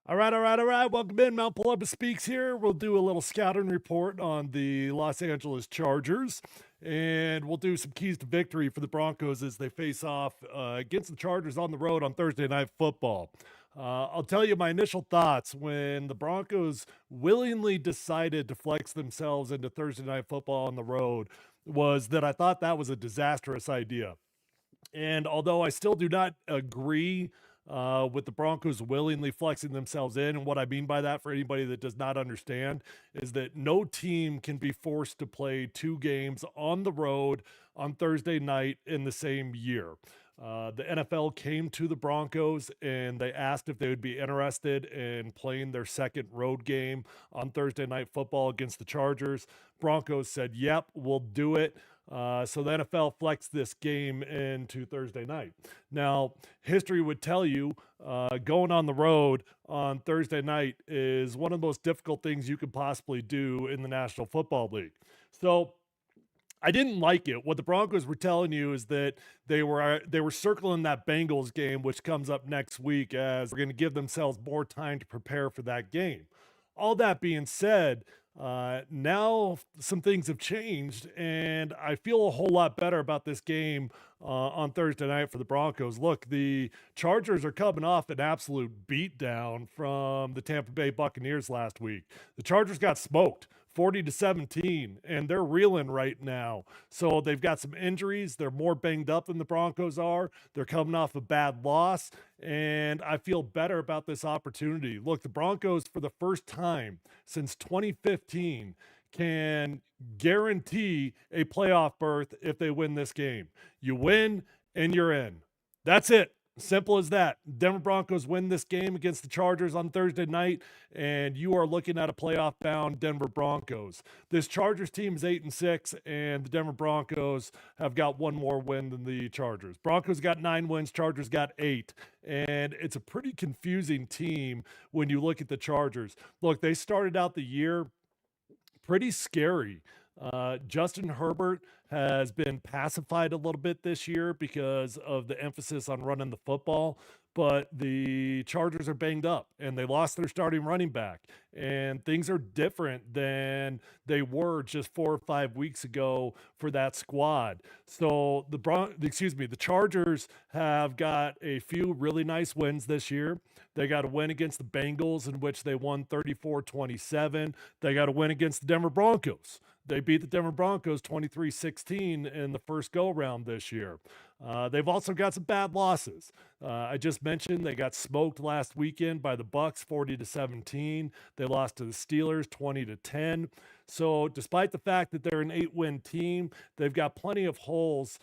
All right. Welcome in. Mount Polumbus Speaks here. We'll do a little scouting report on the Los Angeles Chargers, and we'll do some keys to victory for the Broncos as they face off against the Chargers on the road on Thursday Night Football. I'll tell you my initial thoughts when the Broncos willingly decided to flex themselves into Thursday Night Football on the road was that I thought that was a disastrous idea. And although I still do not agree with the Broncos willingly flexing themselves in, and what I mean by that for anybody that does not understand is that no team can be forced to play two games on the road on Thursday night in the same year. The NFL came to the Broncos and they asked if they would be interested in playing their second road game on Thursday Night Football against the Chargers. Broncos said, "Yep, we'll do it." So the NFL flexed this game into Thursday night. Now, history would tell you going on the road on Thursday night is one of the most difficult things you could possibly do in the National Football League. So I didn't like it. What the Broncos were telling you is that they were circling that Bengals game, which comes up next week, as they're going to give themselves more time to prepare for that game. All that being said, now some things have changed, and I feel a whole lot better about this game on Thursday night for the Broncos. Look, the Chargers are coming off an absolute beatdown from the Tampa Bay Buccaneers last week. The Chargers got smoked 40-17, and they're reeling right now. So they've got some injuries. They're more banged up than the Broncos are. They're coming off a bad loss, and I feel better about this opportunity. Look, the Broncos, for the first time since 2015, can guarantee a playoff berth if they win this game. You win and you're in. That's it. Simple as that. Denver Broncos win this game against the Chargers on Thursday night, and you are looking at a playoff bound Denver Broncos. This Chargers team is 8-6, and the Denver Broncos have got one more win than the Chargers. Broncos got 9 wins, Chargers got 8. And it's a pretty confusing team when you look at the Chargers. Look, they started out the year pretty scary. Justin Herbert has been pacified a little bit this year because of the emphasis on running the football, but the Chargers are banged up and they lost their starting running back, and things are different than they were just 4 or 5 weeks ago for that squad. So the Chargers have got a few really nice wins this year. They got a win against the Bengals in which they won 34-27. They got a win against the Denver Broncos. They beat the Denver Broncos 23-16 in the first go round this year. They've also got some bad losses. I just mentioned they got smoked last weekend by the Bucks 40-17. They lost to the Steelers 20-10. So despite the fact that they're an 8-win team, they've got plenty of holes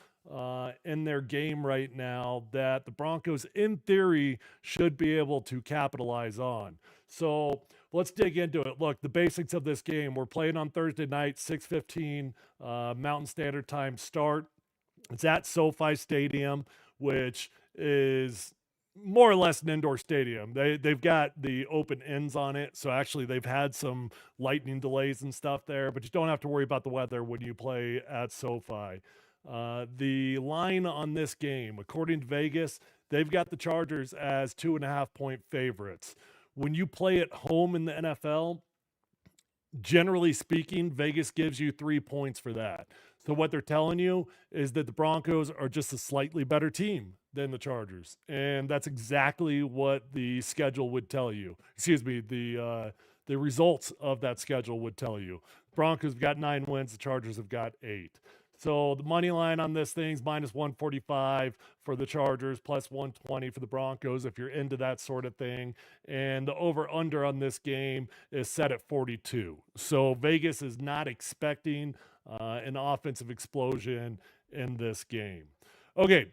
in their game right now that the Broncos, in theory, should be able to capitalize on. So let's dig into it. Look, the basics of this game. We're playing on Thursday night, 6:15 Mountain Standard Time start. It's at SoFi Stadium, which is more or less an indoor stadium. They've got the open ends on it, so actually they've had some lightning delays and stuff there, but you don't have to worry about the weather when you play at SoFi. The line on this game, according to Vegas, they've got the Chargers as 2.5 point favorites. When you play at home in the NFL, generally speaking, Vegas gives you 3 points for that. So what they're telling you is that the Broncos are just a slightly better team than the Chargers, and that's exactly what the schedule would tell you. Excuse me, the results of that schedule would tell you. Broncos have got 9 wins, the Chargers have got 8. So the money line on this thing's minus 145 for the Chargers, plus 120 for the Broncos if you're into that sort of thing. And the over-under on this game is set at 42. So Vegas is not expecting an offensive explosion in this game. Okay,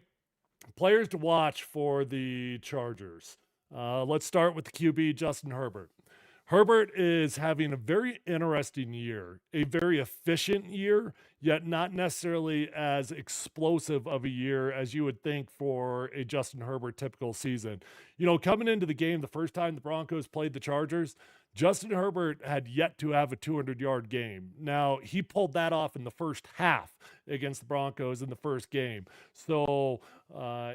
players to watch for the Chargers. Let's start with the QB, Justin Herbert. Herbert is having a very interesting year, a very efficient year, yet not necessarily as explosive of a year as you would think for a Justin Herbert typical season. You know, coming into the game, the first time the Broncos played the Chargers, Justin Herbert had yet to have a 200-yard game. Now, he pulled that off in the first half against the Broncos in the first game. So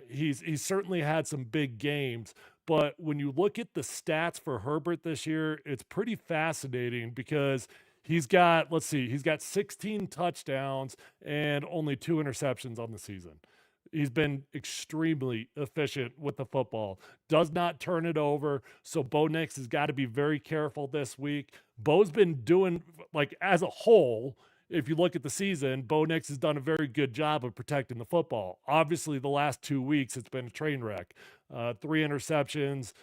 he's certainly had some big games, But when you look at the stats for Herbert this year, it's pretty fascinating because he's got, let's see, he's got 16 touchdowns and only 2 interceptions on the season. He's been extremely efficient with the football, does not turn it over. So Bo Nix has got to be very careful this week. Bo's been doing, like, as a whole, if you look at the season, Bo Nix has done a very good job of protecting the football. Obviously, the last 2 weeks, it's been a train wreck. 3 interceptions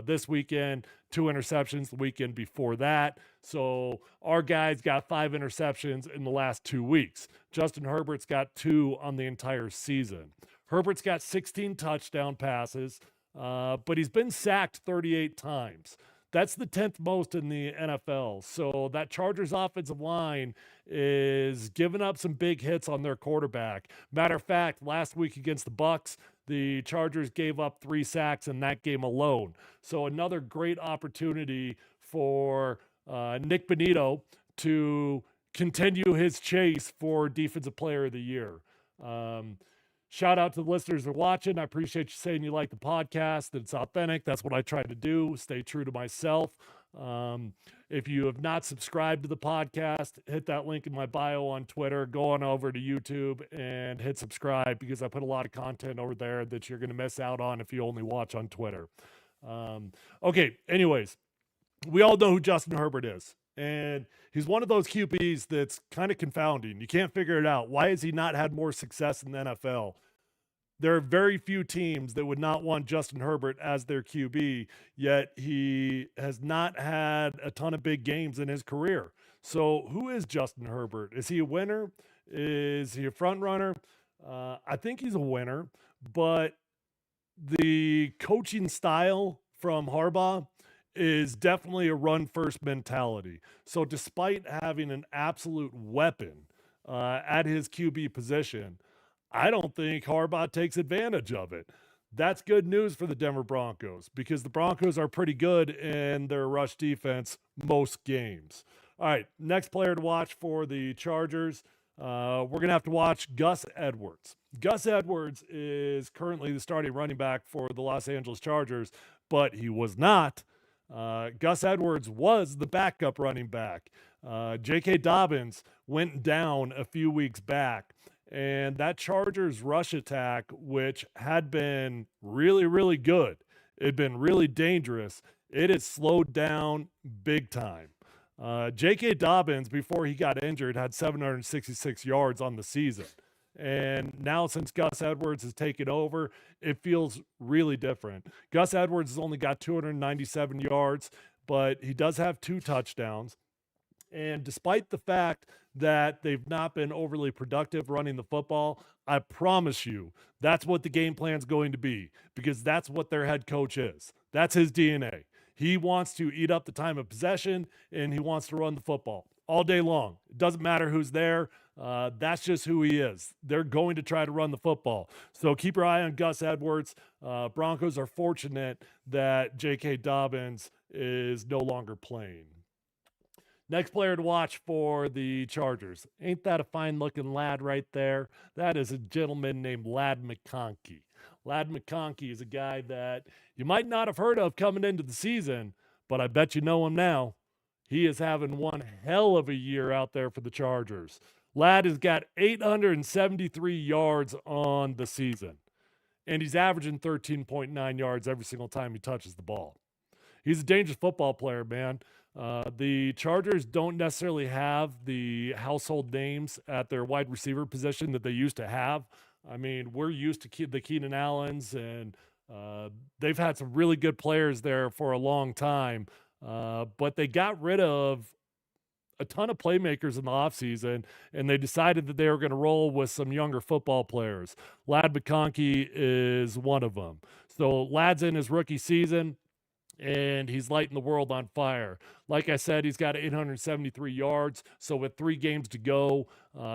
this weekend, 2 interceptions the weekend before that. So our guys got 5 interceptions in the last 2 weeks. Justin Herbert's got 2 on the entire season. Herbert's got 16 touchdown passes, but he's been sacked 38 times. That's the 10th most in the NFL. So that Chargers offensive line is giving up some big hits on their quarterback. Matter of fact, last week against the Bucks, the Chargers gave up 3 sacks in that game alone. So another great opportunity for Nick Bonito to continue his chase for Defensive Player of the Year. Shout out to the listeners who are watching. I appreciate you saying you like the podcast. It's authentic. That's what I try to do. Stay true to myself. If you have not subscribed to the podcast, hit that link in my bio on Twitter. Go on over to YouTube and hit subscribe because I put a lot of content over there that you're going to miss out on if you only watch on Twitter. Okay, anyways, we all know who Justin Herbert is. And he's one of those QBs that's kind of confounding. You can't figure it out. Why has he not had more success in the NFL? There are very few teams that would not want Justin Herbert as their QB, yet he has not had a ton of big games in his career. So who is Justin Herbert? Is he a winner? Is he a front runner? I think he's a winner, but the coaching style from Harbaugh is definitely a run-first mentality. So despite having an absolute weapon at his QB position, I don't think Harbaugh takes advantage of it. That's good news for the Denver Broncos because the Broncos are pretty good in their rush defense most games. All right, next player to watch for the Chargers. We're going to have to watch Gus Edwards. Gus Edwards is currently the starting running back for the Los Angeles Chargers, but he was not. Gus Edwards was the backup running back. J.K. Dobbins went down a few weeks back, and that Chargers rush attack, which had been really, really good, it had been really dangerous, it has slowed down big time. J.K. Dobbins, before he got injured, had 766 yards on the season. And now since Gus Edwards has taken over, it feels really different. Gus Edwards has only got 297 yards, but he does have 2 touchdowns. And despite the fact that they've not been overly productive running the football, I promise you that's what the game plan is going to be because that's what their head coach is. That's his DNA. He wants to eat up the time of possession, and he wants to run the football all day long. It doesn't matter who's there. That's just who he is. They're going to try to run the football. So keep your eye on Gus Edwards. Broncos are fortunate that J.K. Dobbins is no longer playing. Next player to watch for the Chargers. Ain't that a fine-looking lad right there? That is a gentleman named Ladd McConkey. Ladd McConkey is a guy that you might not have heard of coming into the season, but I bet you know him now. He is having one hell of a year out there for the Chargers. Ladd has got 873 yards on the season, and he's averaging 13.9 yards every single time he touches the ball. He's a dangerous football player, man. The Chargers don't necessarily have the household names at their wide receiver position that they used to have. I mean, we're used to the Keenan Allens, and they've had some really good players there for a long time. But they got rid of a ton of playmakers in the offseason, and they decided that they were going to roll with some younger football players. Ladd McConkey is one of them. So Ladd's in his rookie season, and he's lighting the world on fire. Like I said, he's got 873 yards. So with 3 games to go,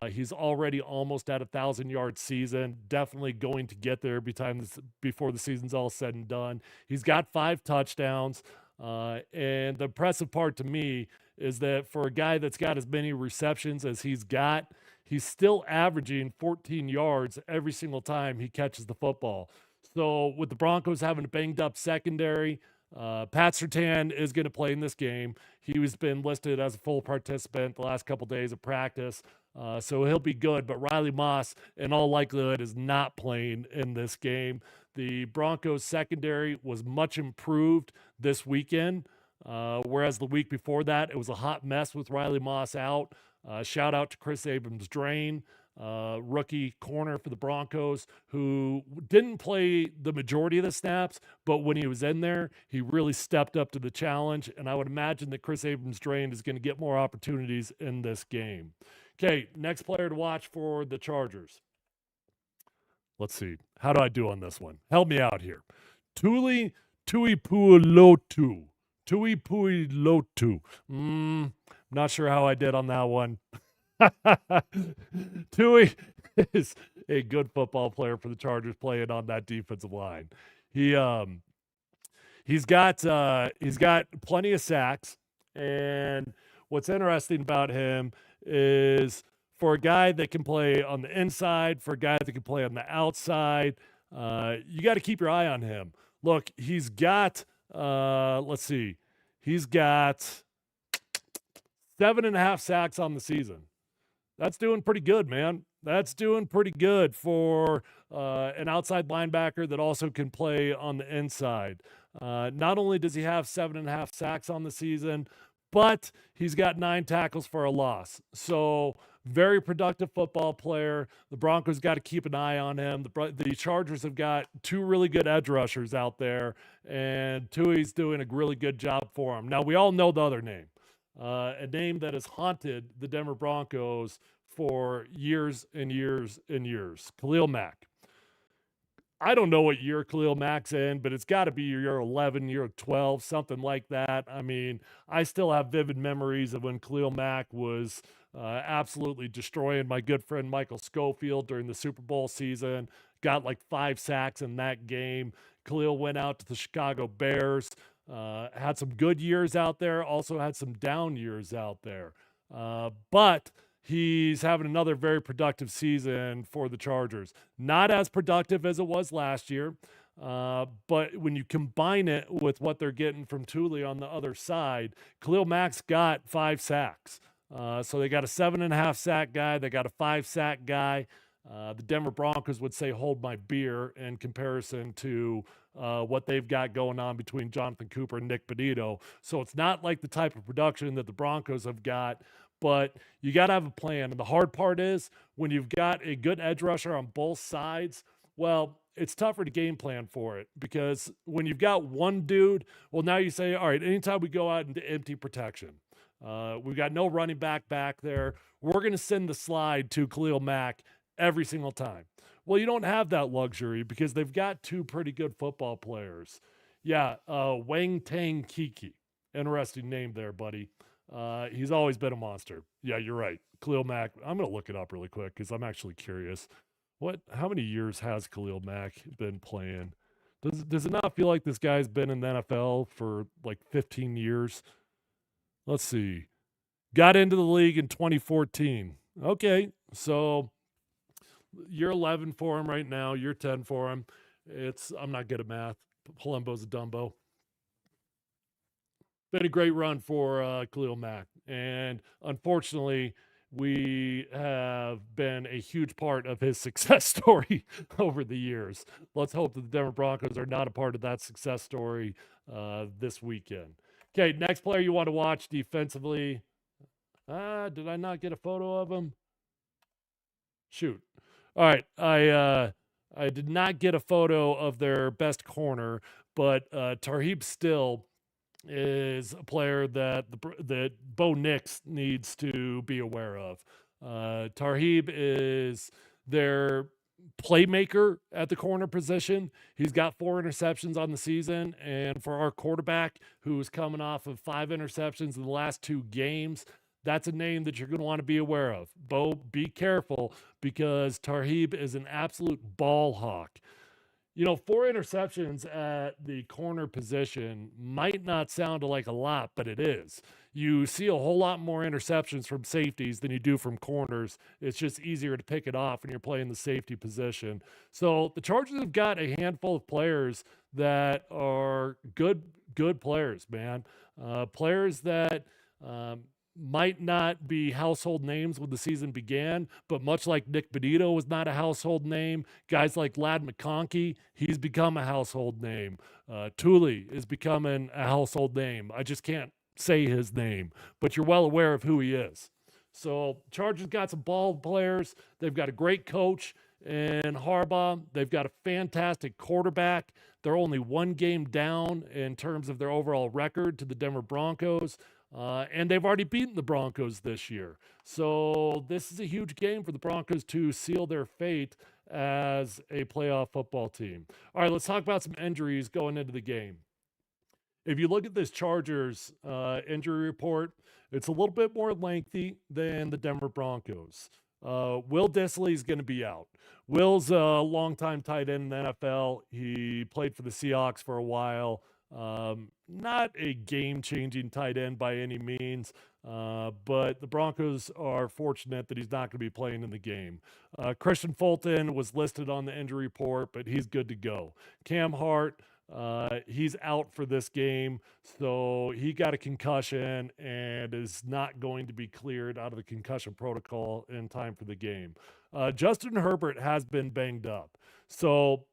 he's already almost at 1,000-yard season. Definitely going to get there before the season's all said and done. He's got 5 touchdowns. And the impressive part to me is that for a guy that's got as many receptions as he's got, he's still averaging 14 yards every single time he catches the football. So with the Broncos having a banged up secondary, Pat Surtain is going to play in this game. He's been listed as a full participant the last couple days of practice, so he'll be good. But Riley Moss, in all likelihood, is not playing in this game. The Broncos secondary was much improved this weekend, whereas the week before that, it was a hot mess with Riley Moss out. Shout out to Chris Abrams-Drain, rookie corner for the Broncos, who didn't play the majority of the snaps, but when he was in there, he really stepped up to the challenge. And I would imagine that Chris Abrams-Drain is going to get more opportunities in this game. Okay, next player to watch for the Chargers. Let's see. How do I do on this one? Help me out here. Tuli Tuipulotu. Tuipulotu. Not sure how I did on that one. Tui is a good football player for the Chargers playing on that defensive line. He's got plenty of sacks, and what's interesting about him is for a guy that can play on the inside, for a guy that can play on the outside, you got to keep your eye on him. Look, he's got let's see, he's got 7.5 sacks on the season. That's doing pretty good, man. That's doing pretty good for an outside linebacker that also can play on the inside. Not only does he have 7.5 sacks on the season, but he's got 9 tackles for a loss. So very productive football player. The Broncos got to keep an eye on him. The Chargers have got 2 really good edge rushers out there, and Tui's doing a really good job for him. Now, we all know the other name. A name that has haunted the Denver Broncos for years and years and years. Khalil Mack. I don't know what year Khalil Mack's in, but it's got to be year 11, year 12, something like that. I mean, I still have vivid memories of when Khalil Mack was absolutely destroying my good friend Michael Schofield during the Super Bowl season. Got like 5 sacks in that game. Khalil went out to the Chicago Bears. Had some good years out there, also had some down years out there. But he's having another very productive season for the Chargers. Not as productive as it was last year, but when you combine it with what they're getting from Tuli on the other side, Khalil Mack's got 5 sacks. So they got a 7.5 sack guy. They got a 5 sack guy. The Denver Broncos would say, hold my beer in comparison to what they've got going on between Jonathan Cooper and Nick Benito. So it's not like the type of production that the Broncos have got, but you got to have a plan. And the hard part is when you've got a good edge rusher on both sides, well, it's tougher to game plan for it because when you've got one dude, well, now you say, all right, anytime we go out into empty protection, we've got no running back there. We're going to send the slide to Khalil Mack every single time. Well, you don't have that luxury because they've got 2 pretty good football players. Yeah, Wang Tang Kiki. Interesting name there, buddy. He's always been a monster. Yeah, you're right. Khalil Mack. I'm going to look it up really quick because I'm actually curious. How many years has Khalil Mack been playing? Does it not feel like this guy's been in the NFL for like 15 years? Let's see. Got into the league in 2014. Okay, so year 11 for him right now. Year 10 for him. I'm not good at math. Palumbo's a Dumbo. Been a great run for Khalil Mack. And unfortunately, we have been a huge part of his success story over the years. Let's hope that the Denver Broncos are not a part of that success story this weekend. Okay, next player you want to watch defensively. Did I not get a photo of him? Shoot. All right, I did not get a photo of their best corner, but Tarheeb Still is a player that Bo Nix needs to be aware of. Tarheeb is their playmaker at the corner position. He's got 4 interceptions on the season, and for our quarterback who's coming off of 5 interceptions in the last 2 games, that's a name that you're going to want to be aware of. Bo, be careful because Tarheeb is an absolute ball hawk. 4 interceptions at the corner position might not sound like a lot, but it is. You see a whole lot more interceptions from safeties than you do from corners. It's just easier to pick it off when you're playing the safety position. So the Chargers have got a handful of players that are good players, man. Players that might not be household names when the season began, but much like Nick Benito was not a household name, guys like Lad McConkey, he's become a household name. Thule is becoming a household name. I just can't say his name, but you're well aware of who he is. So Chargers got some ball players. They've got a great coach in Harbaugh. They've got a fantastic quarterback. They're only 1 game down in terms of their overall record to the Denver Broncos. And they've already beaten the Broncos this year. So this is a huge game for the Broncos to seal their fate as a playoff football team. All right, let's talk about some injuries going into the game. If you look at this Chargers injury report, it's a little bit more lengthy than the Denver Broncos. Will Dissly is going to be out. Will's a longtime tight end in the NFL. He played for the Seahawks for a while. Not a game-changing tight end by any means, but the Broncos are fortunate that he's not going to be playing in the game. Christian Fulton was listed on the injury report, but he's good to go. Cam Hart, he's out for this game, so he got a concussion and is not going to be cleared out of the concussion protocol in time for the game. Justin Herbert has been banged up, so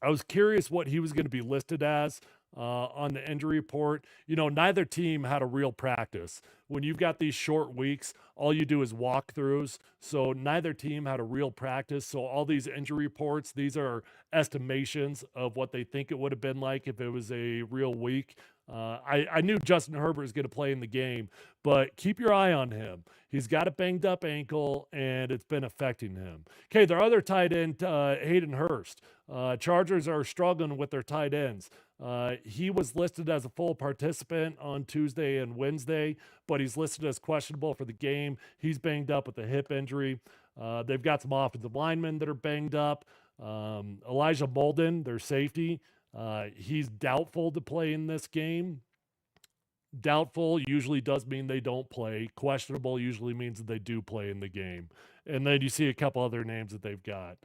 I was curious what he was going to be listed as on the injury report. Neither team had a real practice. When you've got these short weeks, all you do is walkthroughs. So neither team had a real practice. So all these injury reports, these are estimations of what they think it would have been like if it was a real week. I knew Justin Herbert was going to play in the game, but keep your eye on him. He's got a banged up ankle, and it's been affecting him. Okay, their other tight end, Hayden Hurst. Chargers are struggling with their tight ends. He was listed as a full participant on Tuesday and Wednesday, but he's listed as questionable for the game. He's banged up with a hip injury. They've got some offensive linemen that are banged up. Elijah Molden, their safety, he's doubtful to play in this game. Doubtful usually does mean they don't play. Questionable usually means that they do play in the game. And then you see a couple other names that they've got.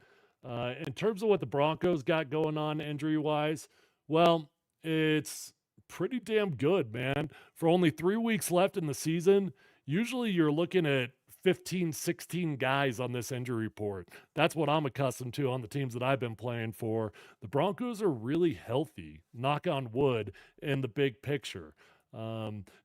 In terms of what the Broncos got going on injury-wise, well, it's pretty damn good, man. For only 3 weeks left in the season, usually you're looking at 15, 16 guys on this injury report. That's what I'm accustomed to on the teams that I've been playing for. The Broncos are really healthy, knock on wood, in the big picture.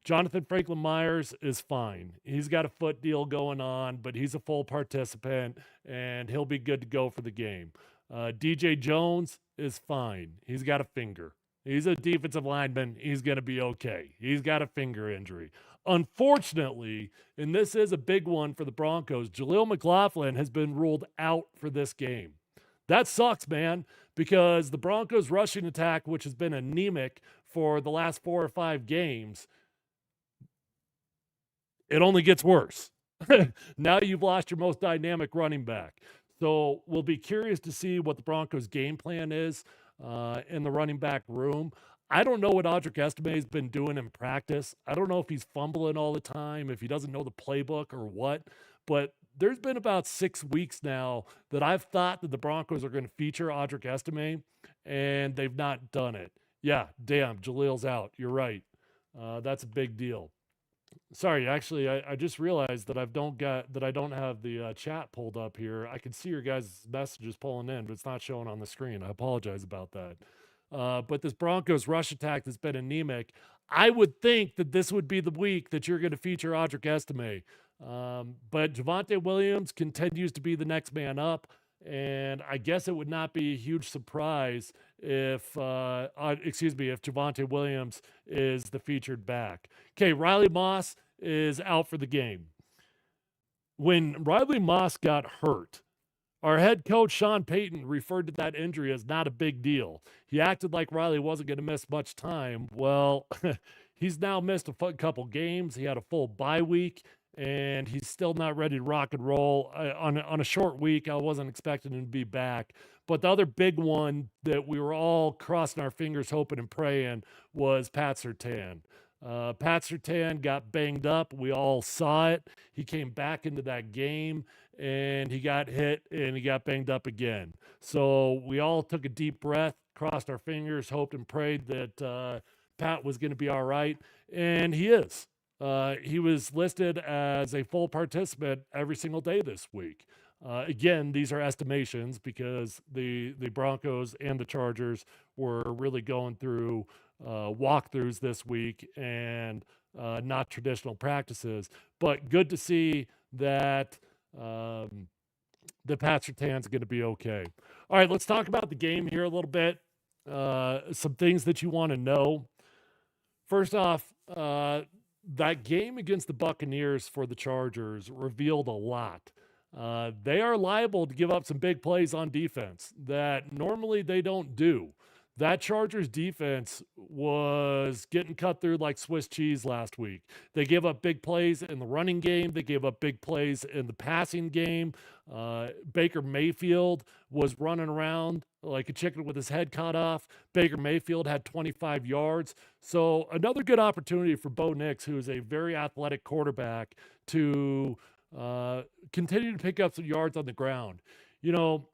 Jonathan Franklin Myers is fine. He's got a foot deal going on, but he's a full participant, and he'll be good to go for the game. DJ Jones is fine. He's got a finger. He's a defensive lineman. He's going to be okay. He's got a finger injury. Unfortunately, and this is a big one for the Broncos, Jaleel McLaughlin has been ruled out for this game. That sucks, man, because the Broncos' rushing attack, which has been anemic for the last 4 or 5 games, it only gets worse. Now you've lost your most dynamic running back. So we'll be curious to see what the Broncos' game plan is in the running back room. I don't know what Audric Estime has been doing in practice. I don't know if he's fumbling all the time, if he doesn't know the playbook or what. But there's been about 6 weeks now that I've thought that the Broncos are going to feature Audric Estime, and they've not done it. Yeah, damn, Jaleel's out. You're right. That's a big deal. Sorry, actually, I just realized that I don't have the chat pulled up here. I can see your guys' messages pulling in, but it's not showing on the screen. I apologize about that. But this Broncos rush attack that's been anemic, I would think that this would be the week that you're going to feature Audric Estime. But Javonte Williams continues to be the next man up. And I guess it would not be a huge surprise if Javonte Williams is the featured back. Okay, Riley Moss is out for the game. When Riley Moss got hurt, our head coach, Sean Payton, referred to that injury as not a big deal. He acted like Riley wasn't going to miss much time. Well, he's now missed a couple games. He had a full bye week, and he's still not ready to rock and roll. On a short week, I wasn't expecting him to be back. But the other big one that we were all crossing our fingers, hoping and praying, was Pat Surtain. Pat Surtain got banged up. We all saw it. He came back into that game and he got hit and he got banged up again. So we all took a deep breath, crossed our fingers, hoped and prayed that Pat was going to be all right. And he is. He was listed as a full participant every single day this week. Again, these are estimations because the Broncos and the Chargers were really going through walkthroughs this week and not traditional practices. But good to see that the Pat Surtain's going to be okay. All right, let's talk about the game here a little bit. Some things that you want to know. First off, that game against the Buccaneers for the Chargers revealed a lot. They are liable to give up some big plays on defense that normally they don't do. That Chargers defense was getting cut through like Swiss cheese last week. They gave up big plays in the running game. They gave up big plays in the passing game. Baker Mayfield was running around like a chicken with his head cut off. Baker Mayfield had 25 yards. So another good opportunity for Bo Nix, who is a very athletic quarterback, to continue to pick up some yards on the ground. You know,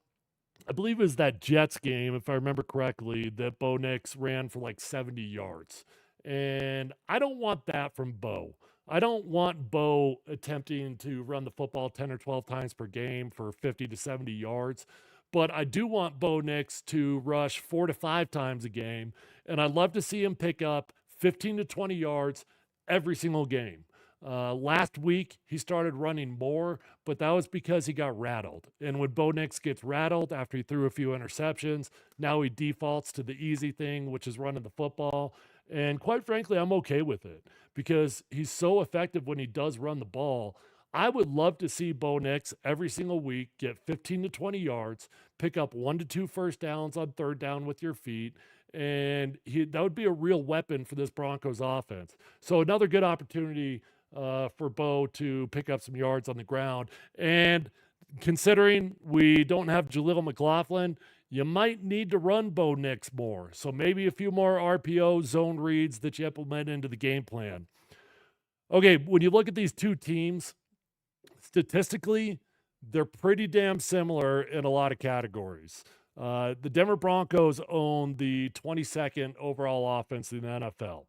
I believe it was that Jets game, if I remember correctly, that Bo Nix ran for like 70 yards. And I don't want that from Bo. I don't want Bo attempting to run the football 10 or 12 times per game for 50 to 70 yards. But I do want Bo Nix to rush 4 to 5 times a game. And I'd love to see him pick up 15 to 20 yards every single game. Last week, he started running more, but that was because he got rattled. And when Bo Nix gets rattled after he threw a few interceptions, now he defaults to the easy thing, which is running the football. And quite frankly, I'm okay with it because he's so effective when he does run the ball. I would love to see Bo Nix every single week get 15 to 20 yards, pick up 1 to 2 first downs on third down with your feet, and that would be a real weapon for this Broncos offense. So another good opportunity for Bo to pick up some yards on the ground. And considering we don't have Jaleel McLaughlin, you might need to run Bo Nix more. So maybe a few more RPO zone reads that you implement into the game plan. Okay, when you look at these two teams, statistically, they're pretty damn similar in a lot of categories. The Denver Broncos own the 22nd overall offense in the NFL.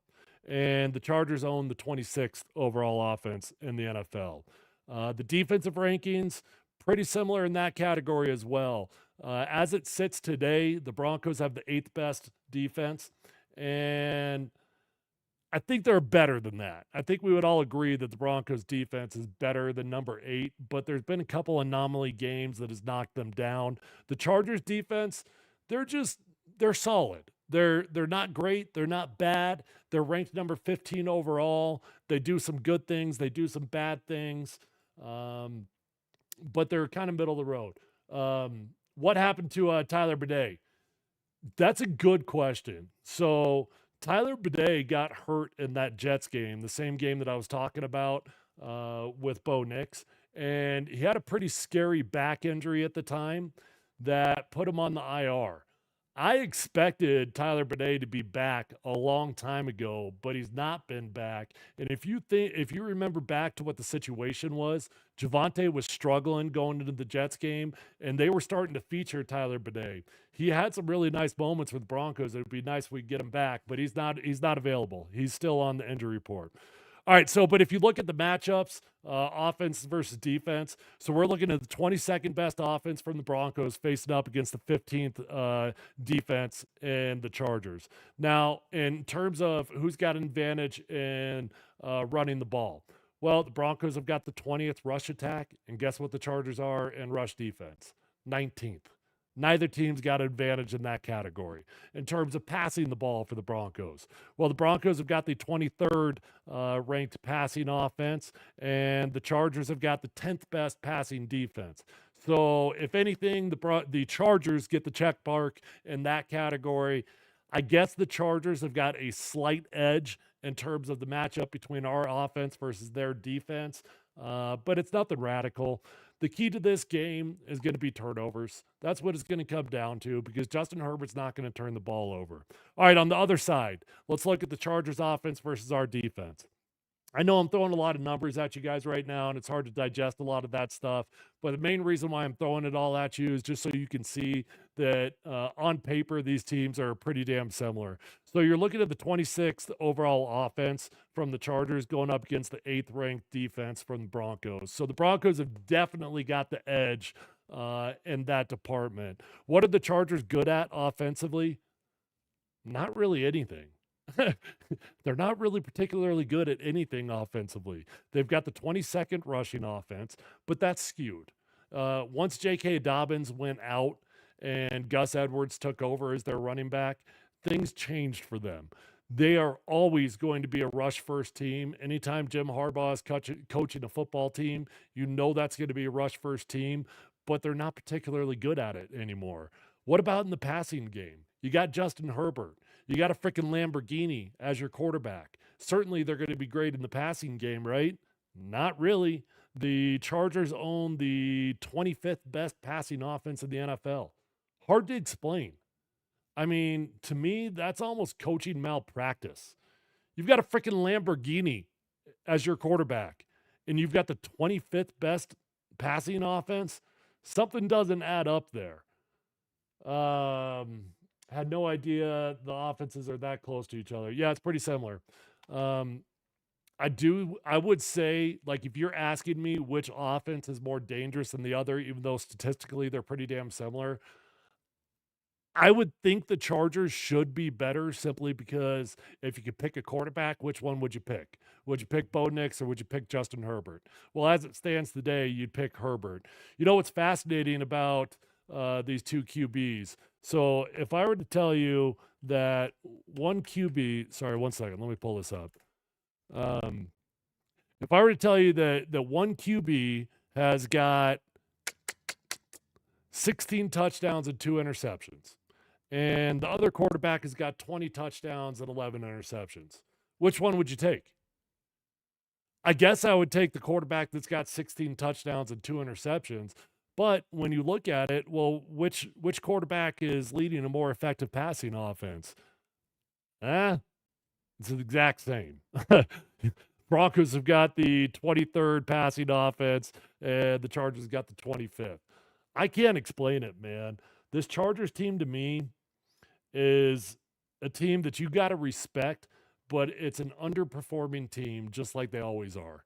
And the Chargers own the 26th overall offense in the NFL. The defensive rankings, pretty similar in that category as well. As it sits today, the Broncos have the 8th best defense. And I think they're better than that. I think we would all agree that the Broncos defense is better than number 8, but there's been a couple anomaly games that has knocked them down. The Chargers defense, they're solid. They're not great. They're not bad. They're ranked number 15 overall. They do some good things. They do some bad things. But they're kind of middle of the road. What happened to Tyler Bidet? That's a good question. So Tyler Bidet got hurt in that Jets game, the same game that I was talking about with Bo Nix. And he had a pretty scary back injury at the time that put him on the IR. I expected Tyler Bidet to be back a long time ago, but he's not been back. And if you remember back to what the situation was, Javonte was struggling going into the Jets game, and they were starting to feature Tyler Bidet. He had some really nice moments with the Broncos. It would be nice if we get him back, but he's not available. He's still on the injury report. All right, but if you look at the matchups, offense versus defense, so we're looking at the 22nd best offense from the Broncos facing up against the 15th defense and the Chargers. Now, in terms of who's got an advantage in running the ball, well, the Broncos have got the 20th rush attack, and guess what the Chargers are in rush defense? 19th. Neither team's got an advantage in that category. In terms of passing the ball for the Broncos, well, the Broncos have got the 23rd ranked passing offense, and the Chargers have got the 10th best passing defense. So, if anything, the Chargers get the check mark in that category. I guess the Chargers have got a slight edge in terms of the matchup between our offense versus their defense. but it's nothing radical. The key to this game is going to be turnovers. That's what it's going to come down to because Justin Herbert's not going to turn the ball over. All right, on the other side, let's look at the Chargers offense versus our defense. I know I'm throwing a lot of numbers at you guys right now, and it's hard to digest a lot of that stuff. But the main reason why I'm throwing it all at you is just so you can see that on paper, these teams are pretty damn similar. So you're looking at the 26th overall offense from the Chargers going up against the 8th ranked defense from the Broncos. So the Broncos have definitely got the edge in that department. What are the Chargers good at offensively? Not really anything. They're not really particularly good at anything offensively. They've got the 22nd rushing offense, but that's skewed. Once J.K. Dobbins went out and Gus Edwards took over as their running back, things changed for them. They are always going to be a rush first team. Anytime Jim Harbaugh is coaching a football team, you know that's going to be a rush first team, but they're not particularly good at it anymore. What about in the passing game? You got Justin Herbert. You got a freaking Lamborghini as your quarterback. Certainly they're going to be great in the passing game, right? Not really. The Chargers own the 25th best passing offense in the NFL. Hard to explain. I mean, to me, that's almost coaching malpractice. You've got a freaking Lamborghini as your quarterback, and you've got the 25th best passing offense. Something doesn't add up there. Had no idea the offenses are that close to each other. Yeah, it's pretty similar. I would say, like, if you're asking me which offense is more dangerous than the other, even though statistically they're pretty damn similar, I would think the Chargers should be better simply because if you could pick a quarterback, which one would you pick? Would you pick Bo Nix or would you pick Justin Herbert? Well, as it stands today, you'd pick Herbert. You know what's fascinating about these two QBs? So if I were to tell you that one QB, sorry, one second, let me pull this up. If I were to tell you that one QB has got 16 touchdowns and 2 interceptions, and the other quarterback has got 20 touchdowns and 11 interceptions, which one would you take? I guess I would take the quarterback that's got 16 touchdowns and 2 interceptions. But when you look at it, well, which quarterback is leading a more effective passing offense? It's the exact same. Broncos have got the 23rd passing offense, and the Chargers got the 25th. I can't explain it, man. This Chargers team to me is a team that you got to respect, but it's an underperforming team, just like they always are.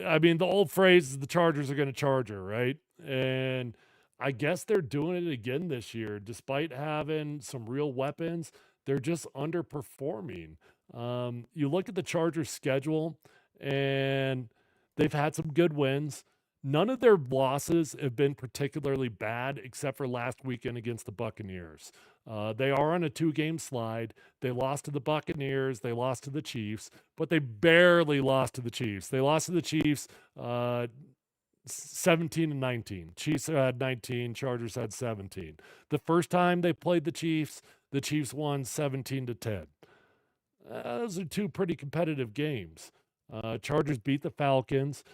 I mean, the old phrase is the Chargers are going to charge her, right? And I guess they're doing it again this year. Despite having some real weapons, they're just underperforming. You look at the Chargers' schedule, and they've had some good wins. None of their losses have been particularly bad, except for last weekend against the Buccaneers. They are on a 2-game slide. They lost to the Buccaneers. They lost to the Chiefs, but they barely lost to the Chiefs. They lost to the Chiefs 17-19. Chiefs had 19. Chargers had 17. The first time they played the Chiefs won 17-10. Those are 2 pretty competitive games. Chargers beat the Falcons.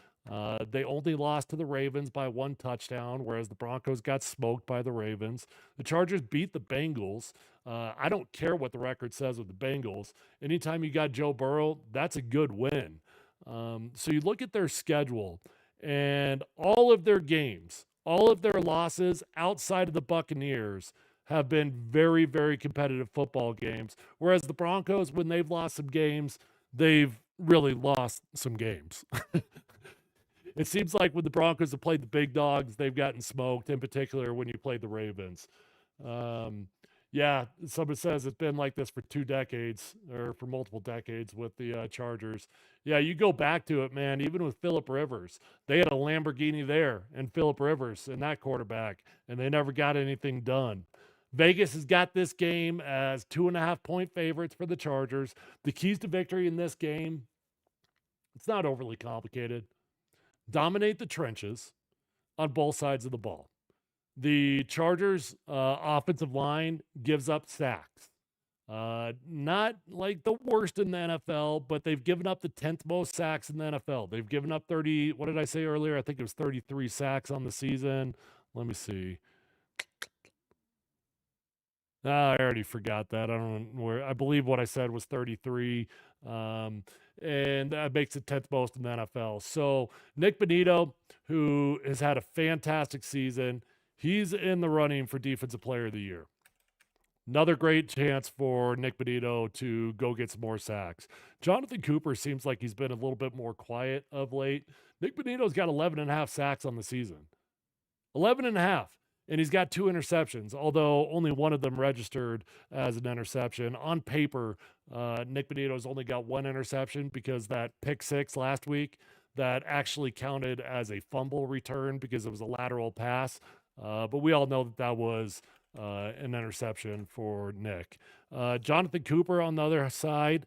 They only lost to the Ravens by 1 touchdown, whereas the Broncos got smoked by the Ravens. The Chargers beat the Bengals. I don't care what the record says with the Bengals. Anytime you got Joe Burrow, that's a good win. So you look at their schedule, and all of their games, all of their losses outside of the Buccaneers have been very, very competitive football games. Whereas the Broncos, when they've lost some games, they've really lost some games. It seems like when the Broncos have played the big dogs, they've gotten smoked, in particular when you played the Ravens. Yeah, somebody says it's been like this for 2 decades or for multiple decades with the Chargers. Yeah, you go back to it, man, even with Phillip Rivers. They had a Lamborghini there and Phillip Rivers and that quarterback, and they never got anything done. Vegas has got this game as 2.5-point favorites for the Chargers. The keys to victory in this game, it's not overly complicated. Dominate the trenches on both sides of the ball. The Chargers' offensive line gives up sacks. Not like the worst in the NFL, but they've given up the 10th most sacks in the NFL. They've given up 30, what did I say earlier? I think it was 33 sacks on the season. Let me see. I already forgot that. I don't know where. I believe what I said was 33. Um, and that makes it 10th most in the NFL. So Nick Bonito, who has had a fantastic season, he's in the running for Defensive Player of the Year. Another great chance for Nick Bonito to go get some more sacks. Jonathan Cooper seems like he's been a little bit more quiet of late. Nick Bonito's got 11 and a half sacks on the season. 11 and a half. And he's got 2 interceptions, although only one of them registered as an interception. On paper, Nick Bonito's only got 1 interception because that pick 6 last week that actually counted as a fumble return because it was a lateral pass. But we all know that that was an interception for Nick. Jonathan Cooper on the other side.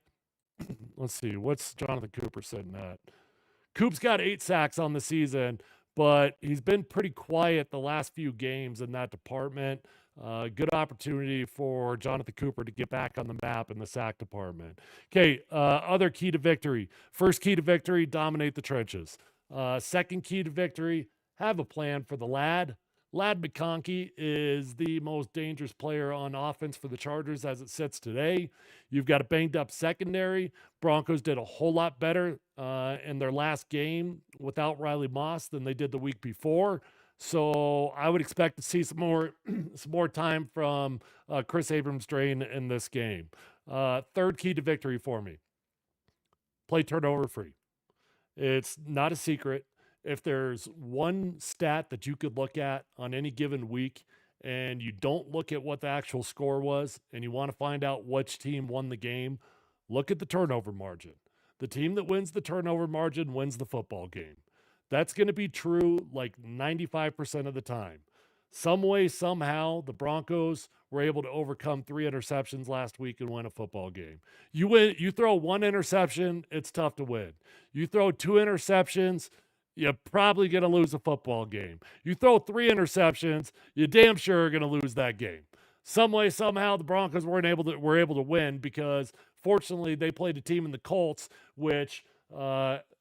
Let's see, what's Jonathan Cooper sitting at? Coop's got 8 sacks on the season, but he's been pretty quiet the last few games in that department. Good opportunity for Jonathan Cooper to get back on the map in the sack department. Okay, other key to victory. First key to victory, dominate the trenches. Second key to victory, have a plan for the lad. Ladd McConkey is the most dangerous player on offense for the Chargers as it sits today. You've got a banged up secondary. Broncos did a whole lot better in their last game without Riley Moss than they did the week before. So I would expect to see some more time from Chris Abrams-Drain in this game. Third key to victory for me: play turnover free. It's not a secret. If there's one stat that you could look at on any given week and you don't look at what the actual score was and you want to find out which team won the game, look at the turnover margin. The team that wins the turnover margin wins the football game. That's going to be true like 95% of the time. Some way, somehow, the Broncos were able to overcome 3 interceptions last week and win a football game. You throw 1 interception, it's tough to win. You throw 2 interceptions, you're probably going to lose a football game. You throw 3 interceptions, you damn sure are going to lose that game. Some way, somehow, the Broncos were able to win because, fortunately, they played a team in the Colts, which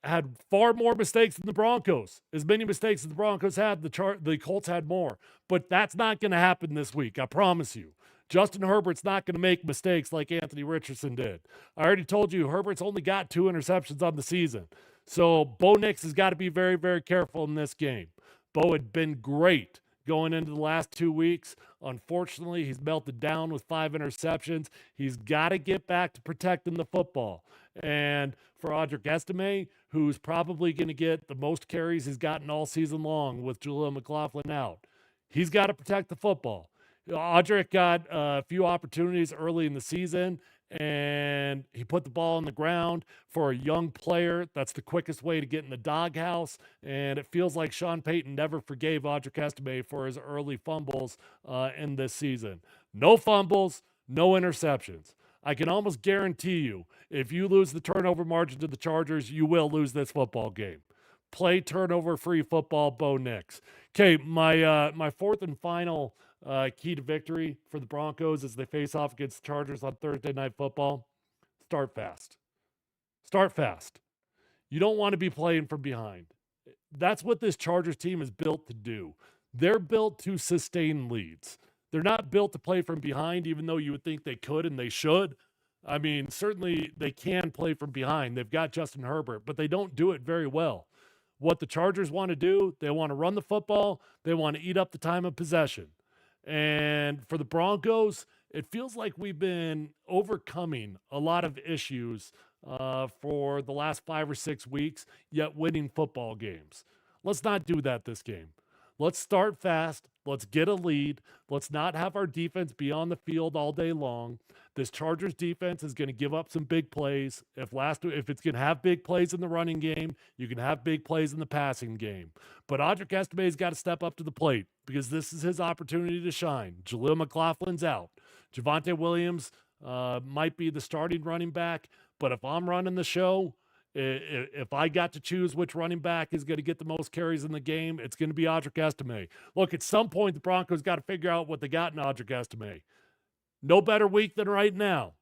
had far more mistakes than the Broncos. As many mistakes as the Broncos had, the Colts had more. But that's not going to happen this week, I promise you. Justin Herbert's not going to make mistakes like Anthony Richardson did. I already told you, Herbert's only got 2 interceptions on the season. So Bo Nix has got to be very, very careful in this game. Bo had been great going into the last 2 weeks. Unfortunately, he's melted down with 5 interceptions. He's got to get back to protecting the football. And for Audric Estime, who's probably going to get the most carries he's gotten all season long with Jaleel McLaughlin out, he's got to protect the football. Audric got a few opportunities early in the season, and he put the ball on the ground. For a young player, that's the quickest way to get in the doghouse. And it feels like Sean Payton never forgave Audric Estime for his early fumbles in this season. No fumbles, no interceptions. I can almost guarantee you, if you lose the turnover margin to the Chargers, you will lose this football game. Play turnover-free football, Bo Nix. Okay, my fourth and final key to victory for the Broncos as they face off against the Chargers on Thursday Night Football: start fast. Start fast. You don't want to be playing from behind. That's what this Chargers team is built to do. They're built to sustain leads. They're not built to play from behind, even though you would think they could and they should. I mean, certainly they can play from behind. They've got Justin Herbert, but they don't do it very well. What the Chargers want to do, they want to run the football. They want to eat up the time of possession. And for the Broncos, it feels like we've been overcoming a lot of issues for the last 5 or 6 weeks, yet winning football games. Let's not do that this game. Let's start fast. Let's get a lead. Let's not have our defense be on the field all day long. This Chargers defense is going to give up some big plays. If it's going to have big plays in the running game, you can have big plays in the passing game. But Audric Estime's got to step up to the plate because this is his opportunity to shine. Jaleel McLaughlin's out. Javonte Williams might be the starting running back, but if I'm running the show, if I got to choose which running back is going to get the most carries in the game, it's going to be Audric Estime. Look, at some point, the Broncos got to figure out what they got in Audric Estime. No better week than right now.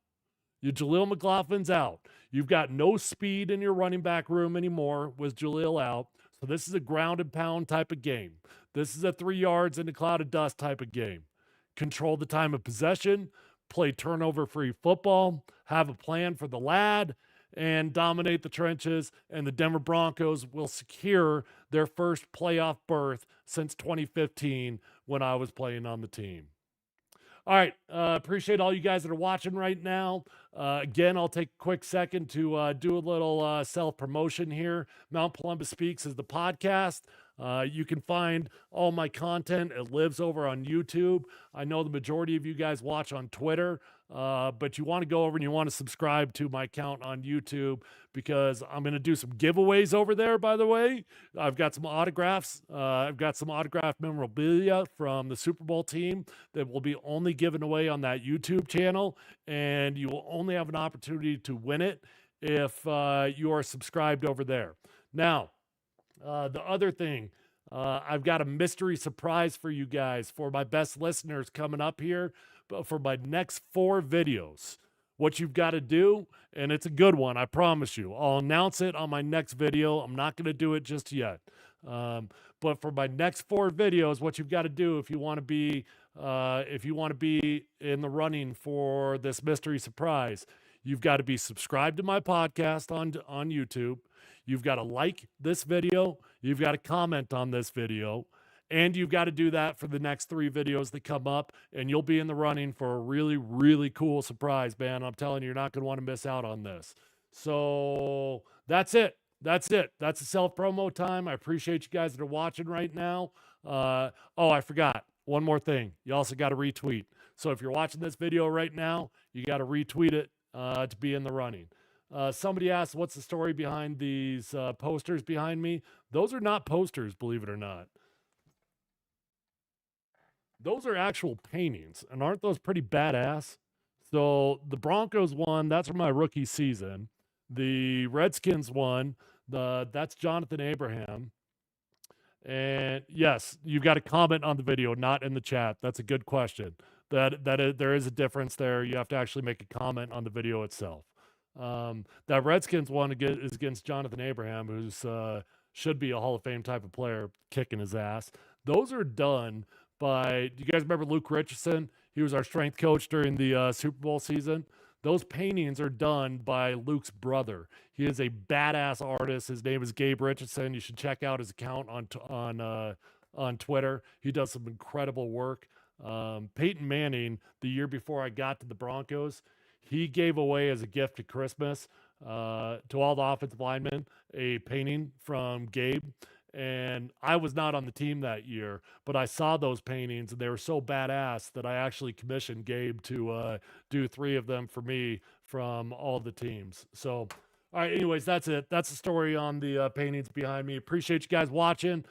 Your Jaleel McLaughlin's out. You've got no speed in your running back room anymore with Jaleel out. So this is a ground and pound type of game. This is a 3 yards in a cloud of dust type of game. Control the time of possession, play turnover-free football, have a plan for the lad, and dominate the trenches, and the Denver Broncos will secure their first playoff berth since 2015 when I was playing on the team. All right. Appreciate all you guys that are watching right now. Again, I'll take a quick second to do a little self-promotion here. Mount Polumbus Speaks is the podcast. You can find all my content. It lives over on YouTube. I know the majority of you guys watch on Twitter, but you want to go over and you want to subscribe to my account on YouTube because I'm going to do some giveaways over there, by the way. I've got some autographs. I've got some autographed memorabilia from the Super Bowl team that will be only given away on that YouTube channel, and you will only have an opportunity to win it if you are subscribed over there. Now, the other thing, I've got a mystery surprise for you guys, for my best listeners coming up here, but for my next 4 videos. What you've got to do, and it's a good one, I promise you. I'll announce it on my next video. I'm not going to do it just yet. But for my next 4 videos, what you've got to do if you want to be in the running for this mystery surprise, you've got to be subscribed to my podcast on YouTube. You've got to like this video. You've got to comment on this video. And you've got to do that for the next 3 videos that come up. And you'll be in the running for a really, really cool surprise, man. I'm telling you, you're not going to want to miss out on this. So that's it. That's it. That's a self-promo time. I appreciate you guys that are watching right now. I forgot. One more thing. You also got to retweet. So if you're watching this video right now, you got to retweet it to be in the running. Somebody asked, what's the story behind these posters behind me? Those are not posters, believe it or not. Those are actual paintings, and aren't those pretty badass? So the Broncos one, that's from my rookie season. The Redskins one, that's Jonathan Abraham. And yes, you've got to comment on the video, not in the chat. That's a good question. There is a difference there. You have to actually make a comment on the video itself. That Redskins one is against Jonathan Abraham, who's should be a Hall of Fame type of player, kicking his ass. Those are done by, do you guys remember Luke Richardson? He was our strength coach during the Super Bowl season. Those paintings are done by Luke's brother. He is a badass artist. His name is Gabe Richardson. You should check out his account on Twitter. He does some incredible work. Peyton Manning, the year before I got to the Broncos, he gave away as a gift at Christmas to all the offensive linemen a painting from Gabe. And I was not on the team that year, but I saw those paintings and they were so badass that I actually commissioned Gabe to do 3 of them for me from all the teams. So, all right, anyways, that's it. That's the story on the paintings behind me. Appreciate you guys watching.